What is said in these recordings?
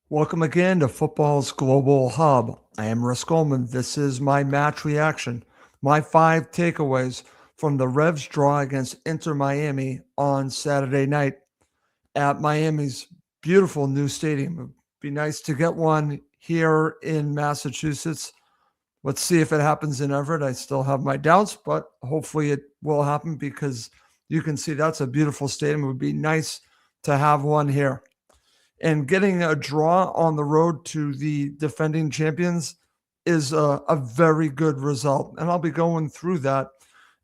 Welcome again to Football's Global Hub. I am Russ Goldman. This is my match reaction, my 5 takeaways from the Revs draw against Inter Miami on Saturday night at Miami's beautiful new stadium. It'd be nice to get one here in Massachusetts. Let's see if it happens in Everett. I still have my doubts, but hopefully it will happen because you can see that's a beautiful stadium. It would be nice to have one here. And getting a draw on the road to the defending champions is a very good result. And I'll be going through that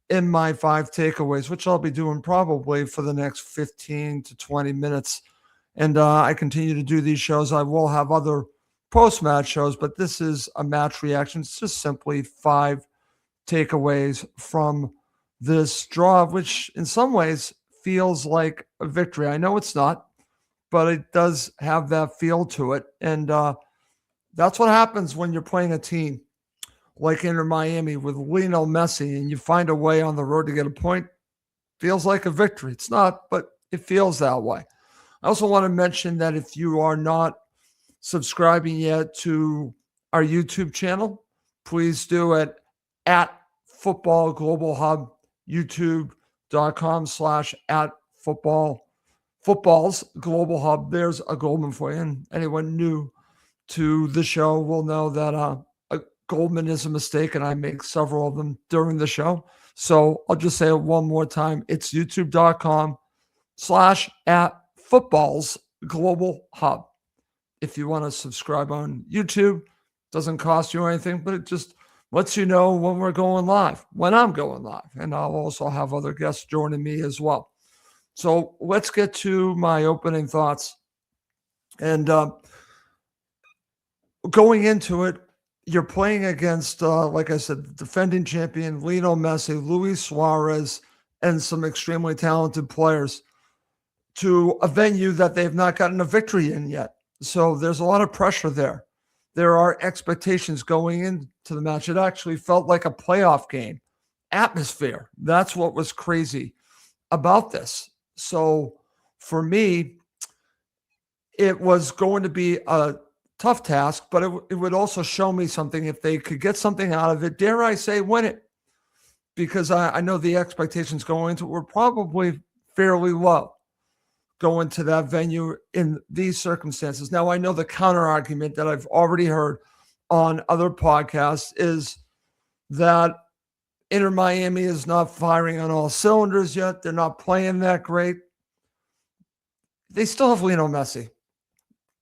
in my 5 takeaways, which I'll be doing probably for the next 15 to 20 minutes. And I continue to do these shows. I will have other post match shows, but this is a match reaction. It's just simply 5 takeaways from this draw, which in some ways feels like a victory. I know it's not, but it does have that feel to it. And that's what happens when you're playing a team like Inter Miami with Lionel Messi and you find a way on the road to get a point. Feels like a victory. It's not, but it feels that way. I also want to mention that if you are not subscribing yet to our YouTube channel, please do it at Football Global Hub, youtube.com/at Football's Global Hub. There's a Goldman for you. And anyone new to the show will know that a Goldman is a mistake, and I make several of them during the show. So I'll just say it one more time. It's youtube.com/at Football's Global Hub. If you want to subscribe on YouTube, doesn't cost you anything, but it just lets you know when we're going live, when I'm going live. And I'll also have other guests joining me as well. So let's get to my opening thoughts. And going into it, you're playing against, like I said, the defending champion, Lionel Messi, Luis Suarez, and some extremely talented players to a venue that they've not gotten a victory in yet. So there's a lot of pressure there. There are expectations going into the match. It actually felt like a playoff game. Atmosphere. That's what was crazy about this. So for me, it was going to be a tough task, but it would also show me something if they could get something out of it. Dare I say, win it? Because I know the expectations going into it were probably fairly low going to that venue in these circumstances. Now, I know the counter argument that I've already heard on other podcasts is that Inter Miami is not firing on all cylinders yet. They're not playing that great. They still have Lionel Messi,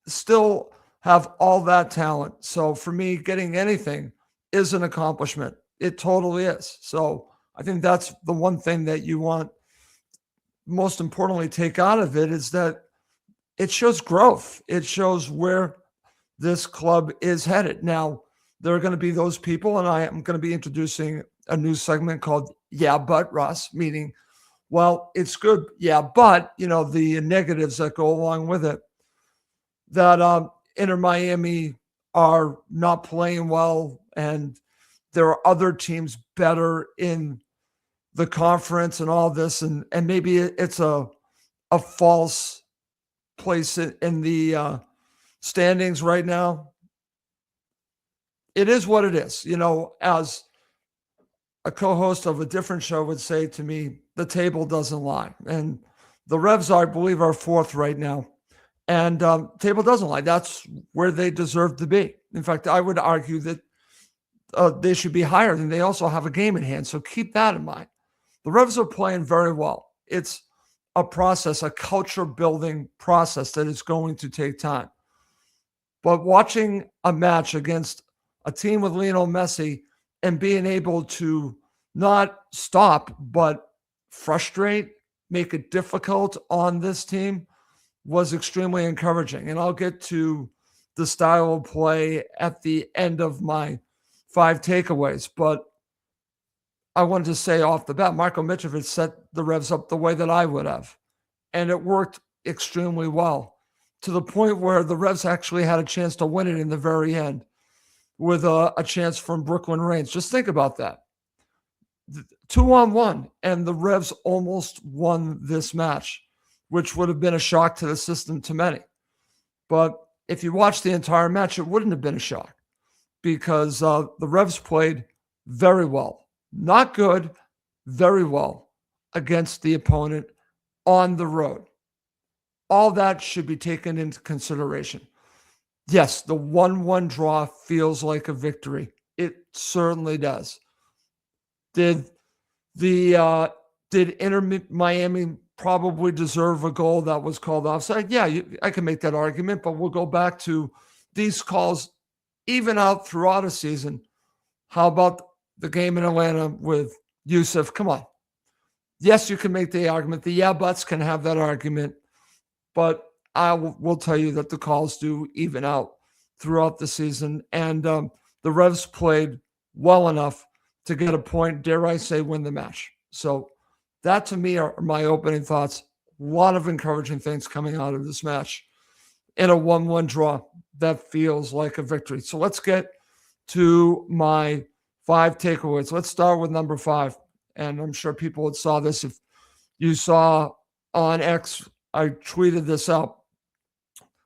still have all that talent. So for me, getting anything is an accomplishment. It totally is. So I think that's the one thing that you want, most importantly, take out of it is that it shows growth. It shows where this club is headed. Now, there are going to be those people, and I am going to be introducing a new segment called Yeah, But Russ, meaning, well, it's good. Yeah, but, the negatives that go along with it, that Inter Miami are not playing well, and there are other teams better in the conference and all this, and maybe it's a false place in the standings right now. It is what it is. As a co-host of a different show would say to me, the table doesn't lie. And the Revs, I believe, are fourth right now. And table doesn't lie. That's where they deserve to be. In fact, I would argue that they should be higher, and they also have a game in hand. So keep that in mind. The Revs are playing very well. It's a process, a culture-building process that is going to take time. But watching a match against a team with Lionel Messi and being able to not stop, but frustrate, make it difficult on this team was extremely encouraging. And I'll get to the style of play at the end of my 5 takeaways. But I wanted to say off the bat, Marko Mitrovic set the Revs up the way that I would have. And it worked extremely well to the point where the Revs actually had a chance to win it in the very end with a chance from Brooklyn Reigns. Just think about that. 2-on-1, and the Revs almost won this match, which would have been a shock to the system to many. But if you watch the entire match, it wouldn't have been a shock because the Revs played very well. Not good, very well against the opponent on the road. All that should be taken into consideration. Yes, the 1-1 draw feels like a victory. It certainly does. Did Inter Miami probably deserve a goal that was called offside? Yeah, I can make that argument, but we'll go back to these calls even out throughout a season. How about the game in Atlanta with Yusuf? Come on. Yes, you can make the argument. The yeah buts can have that argument, but I will tell you that the calls do even out throughout the season, and the Revs played well enough to get a point, dare I say, win the match. So that to me are my opening thoughts. A lot of encouraging things coming out of this match in a 1-1 draw that feels like a victory. So let's get to my 5 takeaways. Let's start with number 5. And I'm sure people saw this. If you saw on X, I tweeted this out.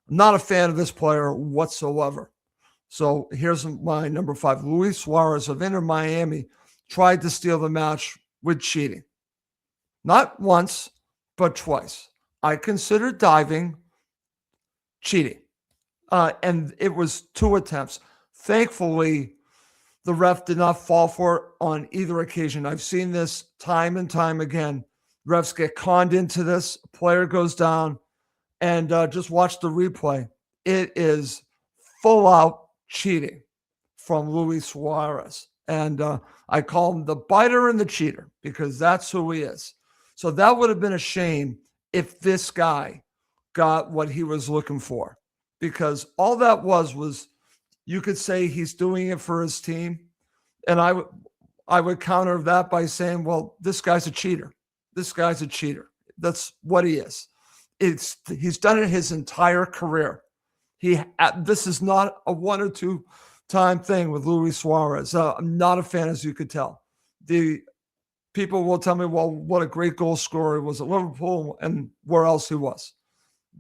I'm not a fan of this player whatsoever. So here's my number 5. Luis Suarez of Inter Miami tried to steal the match with cheating. Not once, but twice. I consider diving cheating. And it was 2 attempts. Thankfully, the ref did not fall for it on either occasion. I've seen this time and time again. Refs get conned into this. A player goes down, and just watch the replay. It is full out cheating from Luis Suarez. And I call him the biter and the cheater because that's who he is. So that would have been a shame if this guy got what he was looking for, because all that was you could say he's doing it for his team. And I would counter that by saying, well, this guy's a cheater. This guy's a cheater. That's what he is. He's done it his entire career. This is not a 1 or 2 time thing with Luis Suarez. I'm not a fan, as you could tell. The people will tell me, well, what a great goal scorer he was at Liverpool and where else he was.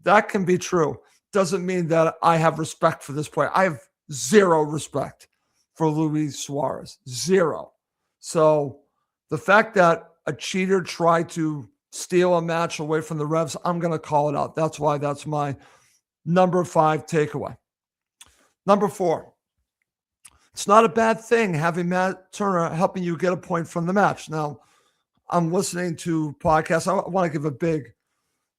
That can be true. Doesn't mean that I have respect for this player. I have zero respect for Luis Suarez. Zero. So the fact that a cheater tried to steal a match away from the Revs, I'm going to call it out. That's why that's my number 5 takeaway. Number 4, it's not a bad thing having Matt Turner helping you get a point from the match. Now, I'm listening to podcasts. I want to give a big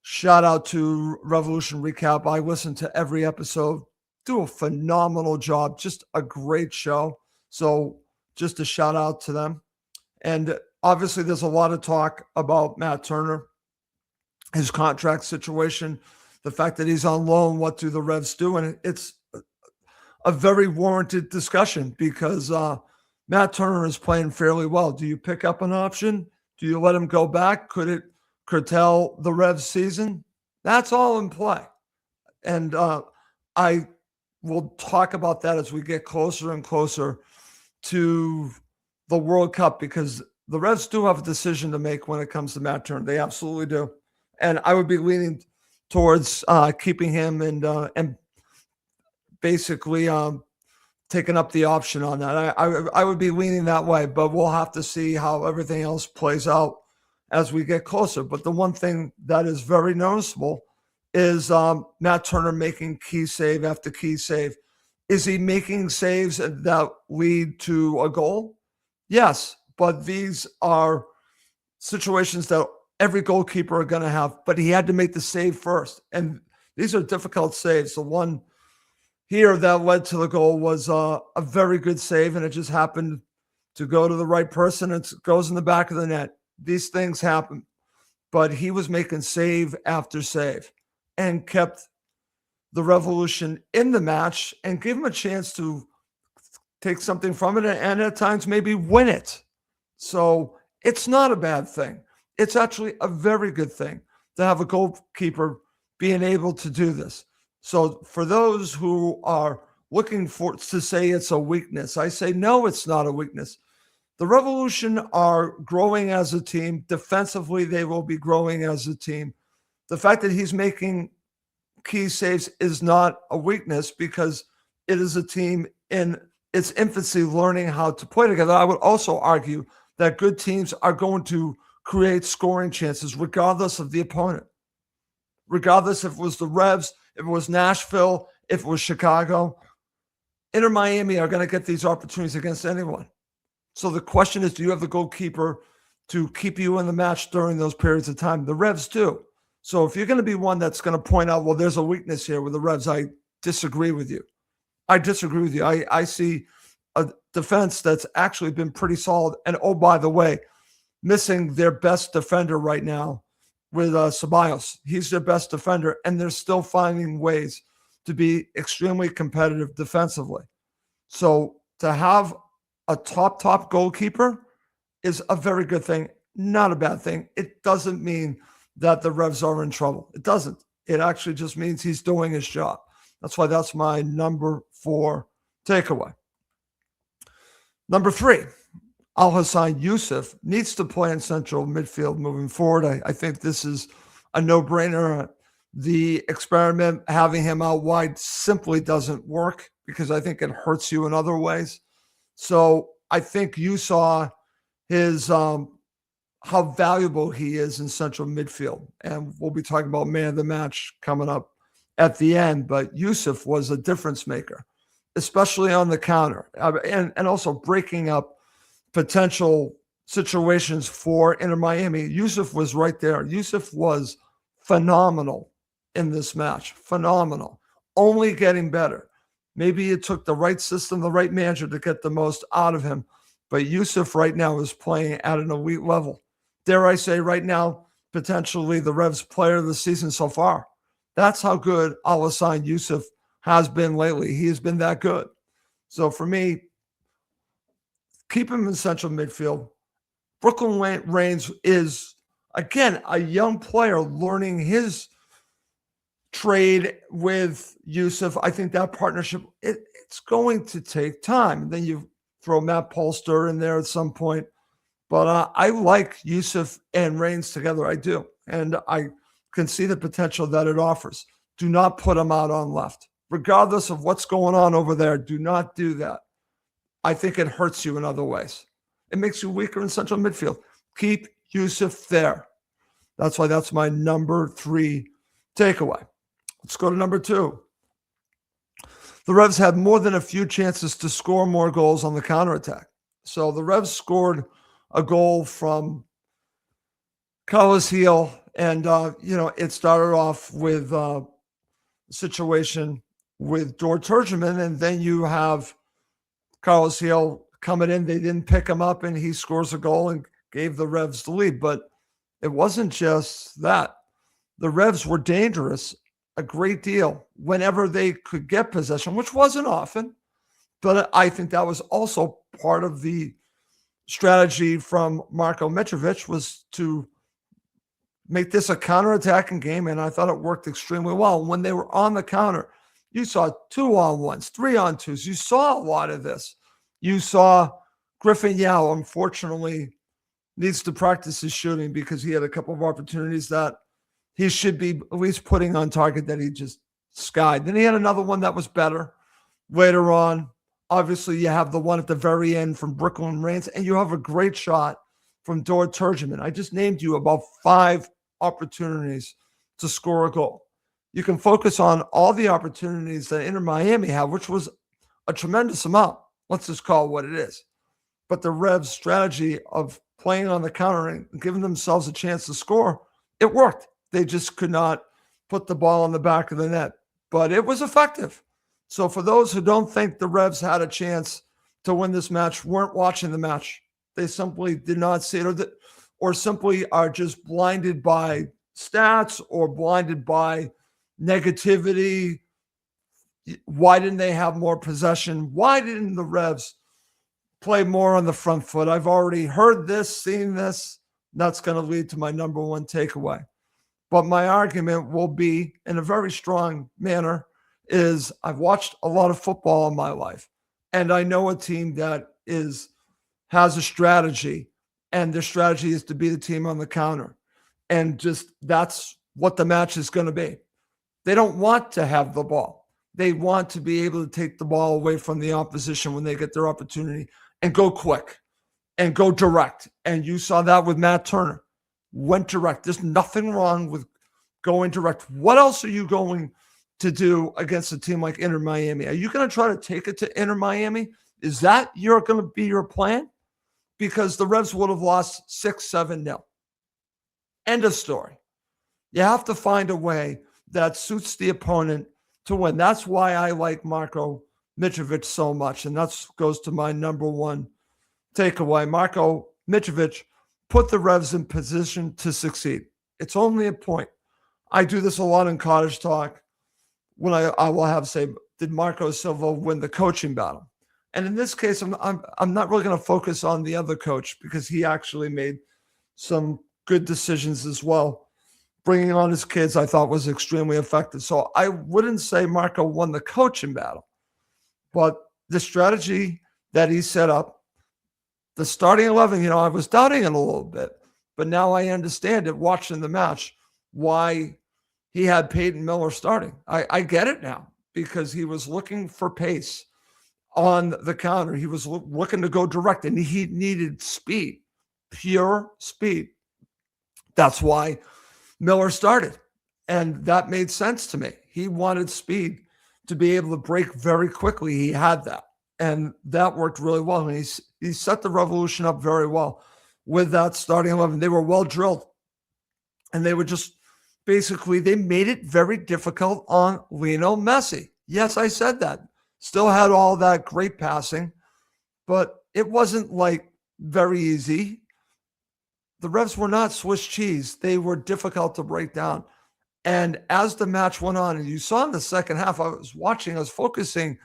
shout out to Revolution Recap. I listen to every episode. Do a phenomenal job. Just a great show. So just a shout out to them. And obviously there's a lot of talk about Matt Turner, his contract situation, the fact that he's on loan, what do the Revs do? And it's a very warranted discussion because Matt Turner is playing fairly well. Do you pick up an option? Do you let him go back? Could it curtail the Revs season? That's all in play. And I will talk about that as we get closer and closer to the World Cup, because the Revs do have a decision to make when it comes to Matt Turner. They absolutely do. And I would be leaning towards keeping him and basically taking up the option on that. I would be leaning that way, but we'll have to see how everything else plays out as we get closer. But the one thing that is very noticeable is Matt Turner making key save after key save. Is he making saves that lead to a goal? Yes, but these are situations that every goalkeeper are going to have, but he had to make the save first. And these are difficult saves. The one here that led to the goal was a very good save, and it just happened to go to the right person. It goes in the back of the net. These things happen. But he was making save after save and kept the Revolution in the match and gave him a chance to take something from it and at times maybe win it. So it's not a bad thing. It's actually a very good thing to have a goalkeeper being able to do this. So for those who are looking for to say it's a weakness, I say no, it's not a weakness. The Revolution are growing as a team. Defensively, they will be growing as a team. The fact that he's making key saves is not a weakness because it is a team in its infancy learning how to play together. I would also argue that good teams are going to create scoring chances regardless of the opponent. Regardless if it was the Revs, if it was Nashville, if it was Chicago, Inter Miami are going to get these opportunities against anyone. So the question is, do you have the goalkeeper to keep you in the match during those periods of time? The Revs do. So if you're going to be one that's going to point out, well, there's a weakness here with the Revs, I disagree with you. I see a defense that's actually been pretty solid. And oh, by the way, missing their best defender right now with Ceballos. He's their best defender, and they're still finding ways to be extremely competitive defensively. So to have a top goalkeeper is a very good thing, not a bad thing. It doesn't mean that the Revs are in trouble. It doesn't. It actually just means he's doing his job. That's why that's my number 4 takeaway. Number 3, Al-Hassan Yusuf needs to play in central midfield moving forward. I think this is a no-brainer. The experiment having him out wide simply doesn't work because I think it hurts you in other ways. So I think you saw his how valuable he is in central midfield. And we'll be talking about man of the match coming up at the end. But Yusuf was a difference maker, especially on the counter and also breaking up potential situations for Inter Miami. Yusuf was right there. Yusuf was phenomenal in this match. Phenomenal. Only getting better. Maybe it took the right system, the right manager to get the most out of him. But Yusuf right now is playing at an elite level. Dare I say right now, potentially the Revs player of the season so far. That's how good Al-Hassan Yusuf has been lately. He has been that good. So for me, keep him in central midfield. Brooklyn Reigns is, again, a young player learning his trade with Yusuf. I think that partnership, it's going to take time. Then you throw Matt Polster in there at some point. But I like Yusuf and Reigns together. I do. And I can see the potential that it offers. Do not put him out on left. Regardless of what's going on over there, do not do that. I think it hurts you in other ways. It makes you weaker in central midfield. Keep Yusuf there. That's why that's my number 3 takeaway. Let's go to number 2. The Revs had more than a few chances to score more goals on the counterattack. So the Revs scored a goal from Carlos Heel, and it started off with a situation with Dor Turgeman, and then you have Carlos Heel coming in. They didn't pick him up, and he scores a goal and gave the Revs the lead. But it wasn't just that. The Revs were dangerous a great deal whenever they could get possession, which wasn't often. But I think that was also part of the strategy from Marko Mitrovic, was to make this a counterattacking game, and I thought it worked extremely well. When they were on the counter, you saw 2-on-1s, 3-on-2s. You saw a lot of this. You saw Griffin Yao, unfortunately, needs to practice his shooting because he had a couple of opportunities that he should be at least putting on target that he just skied. Then he had another one that was better later on. Obviously, you have the one at the very end from Brooklyn Reigns, and you have a great shot from Dor Turgeman. I just named you about 5 opportunities to score a goal. You can focus on all the opportunities that Inter Miami had, which was a tremendous amount. Let's just call it what it is. But the Revs' strategy of playing on the counter and giving themselves a chance to score, it worked. They just could not put the ball in the back of the net. But it was effective. So for those who don't think the Revs had a chance to win this match, weren't watching the match. They simply did not see it, or simply are just blinded by stats or blinded by negativity. Why didn't they have more possession? Why didn't the Revs play more on the front foot? I've already heard this, seen this. That's going to lead to my number 1 takeaway. But my argument will be, in a very strong manner, is I've watched a lot of football in my life, and I know a team that has a strategy, and their strategy is to be the team on the counter. And just that's what the match is going to be. They don't want to have the ball. They want to be able to take the ball away from the opposition when they get their opportunity and go quick and go direct. And you saw that with Matt Turner. Went direct. There's nothing wrong with going direct. What else are you going to do against a team like Inter Miami? Are you going to try to take it to Inter Miami? Is that going to be your plan? Because the Revs would have lost 6-7-0. End of story. You have to find a way that suits the opponent to win. That's why I like Marko Mitrovic so much. And that goes to my number one takeaway. Marko Mitrovic put the Revs in position to succeed. It's only a point. I do this a lot in Cottage Talk when I will have say, did Marco Silva win the coaching battle? And in this case, I'm not really going to focus on the other coach because he actually made some good decisions as well. Bringing on his kids, I thought was extremely effective. So I wouldn't say Marco won the coaching battle, but the strategy that he set up, the starting 11, I was doubting it a little bit, but now I understand it watching the match, why he had Peyton Miller starting. I get it now because he was looking for pace on the counter. He was looking to go direct, and he needed speed, pure speed. That's why Miller started, and that made sense to me. He wanted speed to be able to break very quickly. He had that, and that worked really well. And he set the Revolution up very well with that starting 11. They were well drilled, and they were just basically, they made it very difficult on Lionel Messi. Yes, I said that. Still had all that great passing, but it wasn't like very easy. The Revs were not Swiss cheese. They were difficult to break down. And as the match went on, and you saw in the second half, I was focusing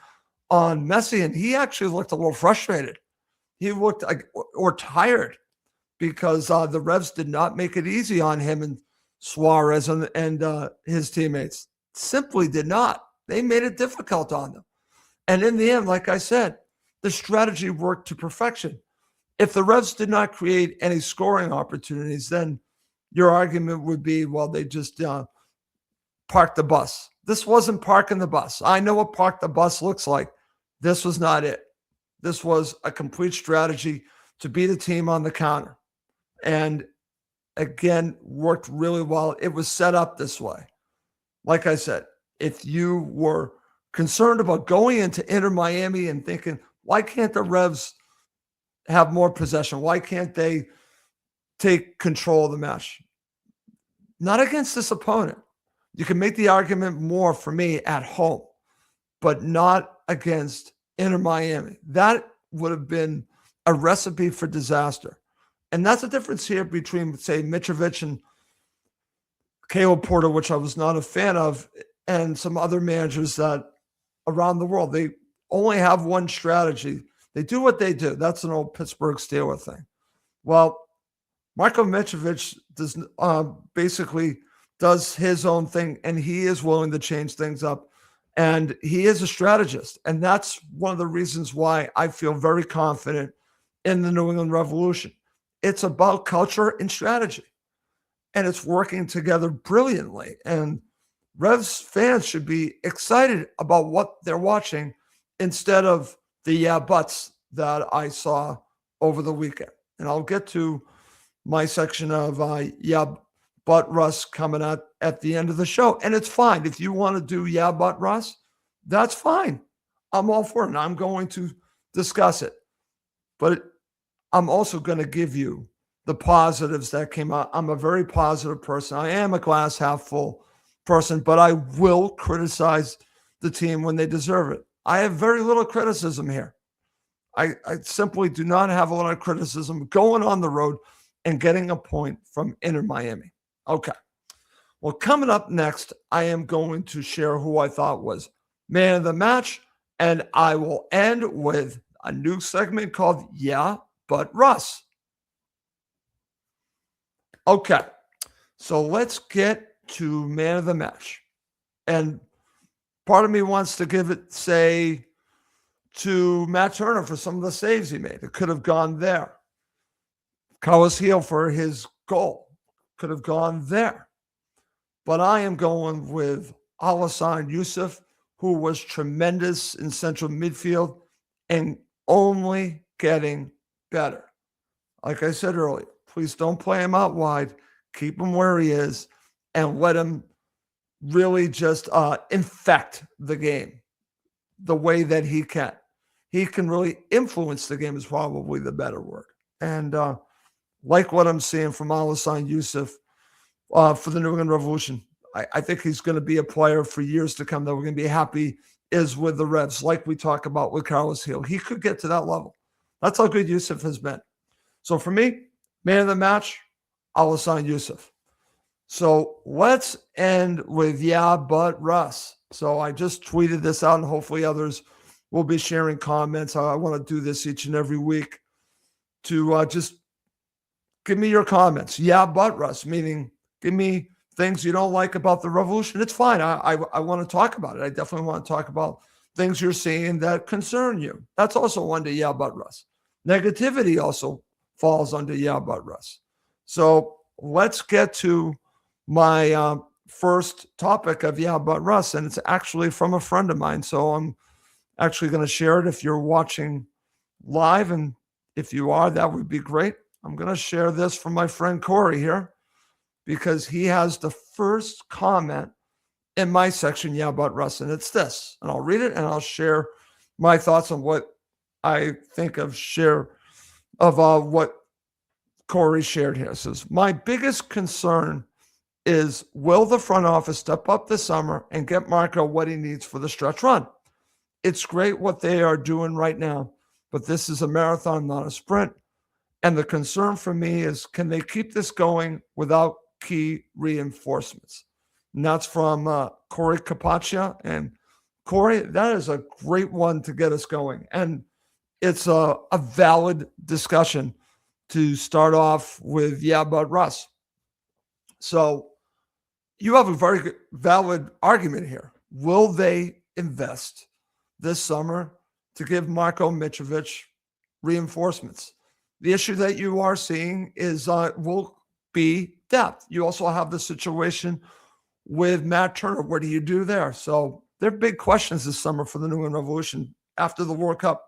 on Messi, and he actually looked a little frustrated. He looked like, or tired, because the Revs did not make it easy on him and Suarez and his teammates. Simply did not. They made it difficult on them. And in the end, like I said, the strategy worked to perfection. If the Revs did not create any scoring opportunities, then your argument would be, well, they just parked the bus. This wasn't parking the bus. I know what park the bus looks like. This was not it. This was a complete strategy to beat a team on the counter. And again, worked really well. It was set up this way. Like I said, if you were concerned about going into Inter Miami and thinking, why can't the Revs have more possession? Why can't they take control of the match? Not against this opponent. You can make the argument more for me at home, but not against Inter Miami. That would have been a recipe for disaster. And that's the difference here between, say, Mitrovic and Caleb Porter, which I was not a fan of, and some other managers that around the world, they only have one strategy. They do what they do. That's an old Pittsburgh Steelers thing. Well, Marko Mitrovic basically does his own thing, and he is willing to change things up. And he is a strategist. And that's one of the reasons why I feel very confident in the New England Revolution. It's about culture and strategy. And it's working together brilliantly. And Revs fans should be excited about what they're watching instead of the yeah buts that I saw over the weekend. And I'll get to my section of yeah but Russ coming out at the end of the show. And it's fine. If you want to do yeah but Russ, that's fine. I'm all for it. And I'm going to discuss it. But I'm also going to give you the positives that came out. I'm a very positive person. I am a glass half full person, but I will criticize the team when they deserve it. I have very little criticism here. I simply do not have a lot of criticism going on the road and getting a point from Inter Miami. Okay. Well, coming up next, I am going to share who I thought was man of the match, and I will end with a new segment called Yeah, But Russ. Okay. So let's get to man of the match. And part of me wants to give it, say, to Matt Turner for some of the saves he made. It could have gone there. Carlos Gil for his goal. Could have gone there. But I am going with Alassane Youssef, who was tremendous in central midfield and only getting better. Like I said earlier, please don't play him out wide. Keep him where he is and let him really just infect the game the way that he can. He can really influence the game is probably the better word. And like what I'm seeing from Alassane Youssef for the New England Revolution, I think he's going to be a player for years to come that we're going to be happy is with the Revs, like we talk about with Carlos Hill. He could get to that level. That's how good Youssef has been. So for me, man of the match, Alassane Youssef. So let's end with yeah, but Russ. So I just tweeted this out, and hopefully others will be sharing comments. I want to do this each and every week to just give me your comments. Yeah, but Russ, meaning give me things you don't like about the Revolution. It's fine. I want to talk about it. I definitely want to talk about things you're seeing that concern you. That's also under yeah, but Russ. Negativity also falls under yeah, but Russ. So let's get to my first topic of yeah, but Russ, and it's actually from a friend of mine. So I'm actually going to share it if you're watching live, and if you are, that would be great. I'm going to share this from my friend Corey here because he has the first comment in my section, yeah, but Russ, and it's this. And I'll read it and I'll share my thoughts on what I think of what Corey shared here. It says, my biggest concern is will the front office step up this summer and get Marco what he needs for the stretch run? It's great what they are doing right now, but this is a marathon, not a sprint. And the concern for me is, can they keep this going without key reinforcements? And that's from Corey Capaccia. And Corey, that is a great one to get us going. And it's a valid discussion to start off with, yeah, but Russ. So you have a very valid argument here. Will they invest this summer to give Marko Mitrovic reinforcements? The issue that you are seeing is will be depth. You also have the situation with Matt Turner. What do you do there? So there are big questions this summer for the New England Revolution after the World Cup.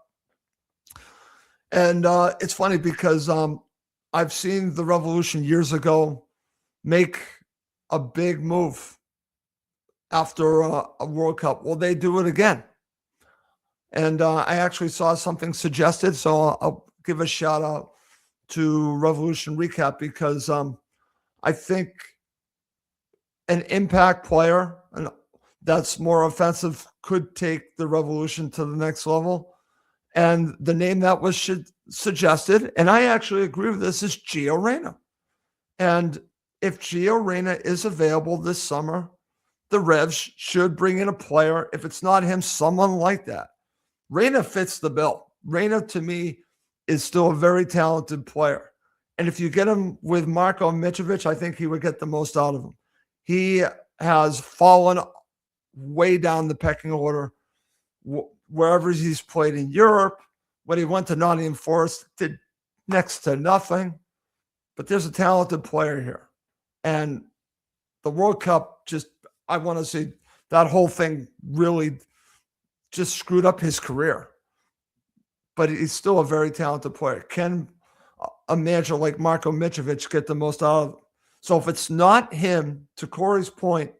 And it's funny because I've seen the Revolution years ago make a big move after a World Cup. Will they do it again? And I actually saw something suggested, so I'll give a shout out to Revolution Recap because I think an impact player that's more offensive could take the Revolution to the next level. And the name that was suggested, and I actually agree with this, is Gio Reyna. And if Gio Reyna is available this summer, the Revs should bring in a player. If it's not him, someone like that. Reyna fits the bill. Reyna, to me, is still a very talented player. And if you get him with Marko Mitrovic, I think he would get the most out of him. He has fallen way down the pecking order wherever he's played in Europe. When he went to Nottingham Forest, did next to nothing. But there's a talented player here. And the World Cup I want to say that whole thing really just screwed up his career. But he's still a very talented player. Can a manager like Marko Mitrovic get the most out of him? So if it's not him, to Corey's point,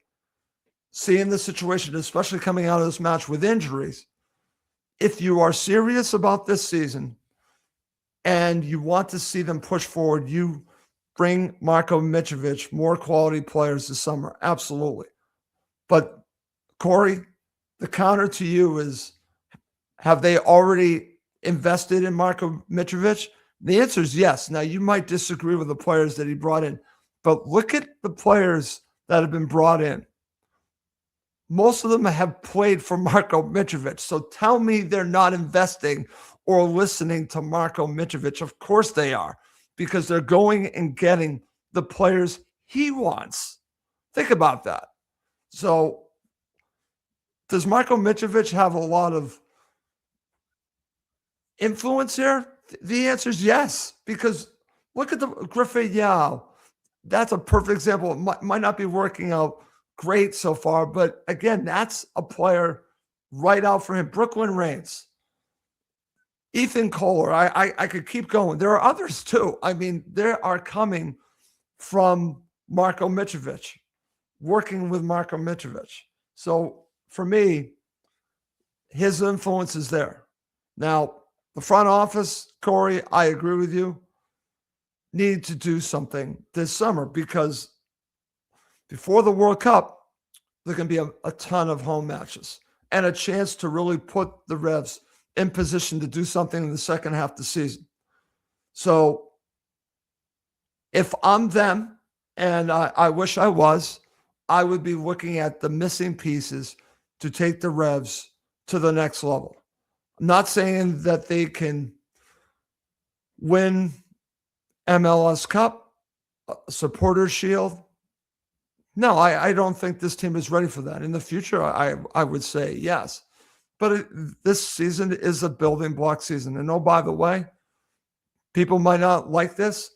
seeing the situation, especially coming out of this match with injuries, if you are serious about this season and you want to see them push forward, you bring Marko Mitrovic more quality players this summer. Absolutely. But Corey, the counter to you is, have they already invested in Marko Mitrovic? The answer is yes. Now, you might disagree with the players that he brought in, but look at the players that have been brought in. Most of them have played for Marko Mitrovic. So tell me they're not investing or listening to Marko Mitrovic. Of course they are, because they're going and getting the players he wants. Think about that. So does Marko Mitrovic have a lot of influence here? The answer is yes, because look at the Griffith Yao. That's a perfect example. It might not be working out great so far. But again, that's a player right out for him. Brooklyn Reigns, Ethan Kohler. I could keep going. There are others too. I mean, they are coming from Marko Mitrovic, working with Marko Mitrovic. So for me, his influence is there. Now, the front office, Corey, I agree with you, need to do something this summer because before the World Cup, there can be a ton of home matches and a chance to really put the Revs in position to do something in the second half of the season. So if I'm them, and I wish I was, I would be looking at the missing pieces to take the Revs to the next level. I'm not saying that they can win MLS Cup, Supporters Shield. No, I don't think this team is ready for that. In the future, I would say yes. But this season is a building block season. And oh, by the way, people might not like this,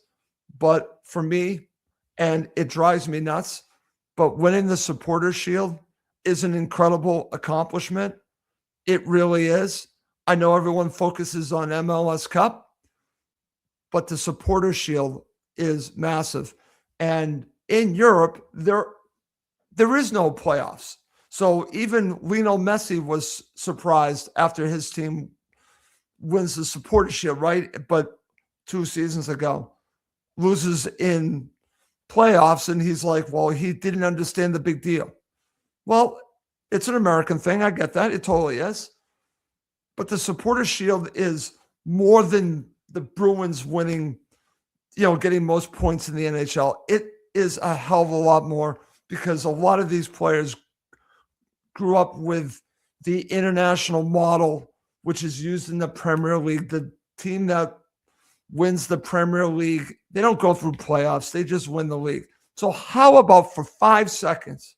but for me, and it drives me nuts, but winning the Supporters Shield is an incredible accomplishment. It really is. I know everyone focuses on MLS Cup, but the Supporters Shield is massive. And in Europe, there is no playoffs. So even Lionel Messi was surprised after his team wins the Supporters Shield, right? But 2 seasons ago, loses in playoffs, and he's like, well, he didn't understand the big deal. Well, it's an American thing. I get that. It totally is. But the Supporters Shield is more than the Bruins winning, getting most points in the NHL. It is a hell of a lot more because a lot of these players grew up with the international model, which is used in the Premier League. The team that wins the Premier League, they don't go through playoffs. They just win the league. So how about for 5 seconds,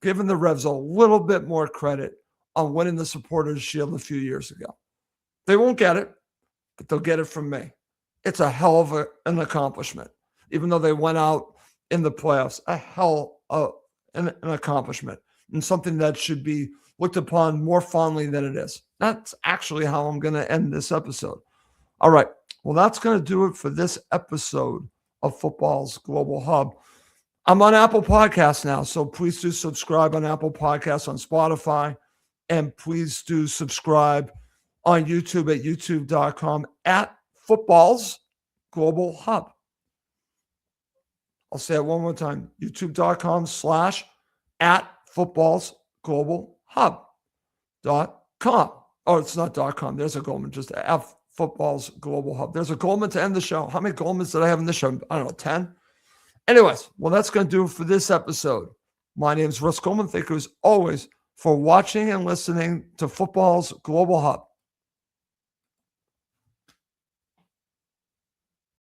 giving the Revs a little bit more credit on winning the Supporters Shield a few years ago? They won't get it, but they'll get it from me. It's a hell of an accomplishment. Even though they went out in the playoffs, a hell of an accomplishment and something that should be looked upon more fondly than it is. That's actually how I'm going to end this episode. All right. Well, that's going to do it for this episode of Football's Global Hub. I'm on Apple Podcasts now, so please do subscribe on Apple Podcasts, on Spotify, and please do subscribe on YouTube at youtube.com at Football's Global Hub. I'll say it one more time, youtube.com/ at Football's Global Hub.com. Oh, it's not .com. There's a Goldman, just F Football's Global Hub. There's a Goldman to end the show. How many Goldmans did I have in this show? I don't know, 10? Anyways, well, that's going to do it for this episode. My name is Russ Goldman. Thank you as always for watching and listening to Football's Global Hub.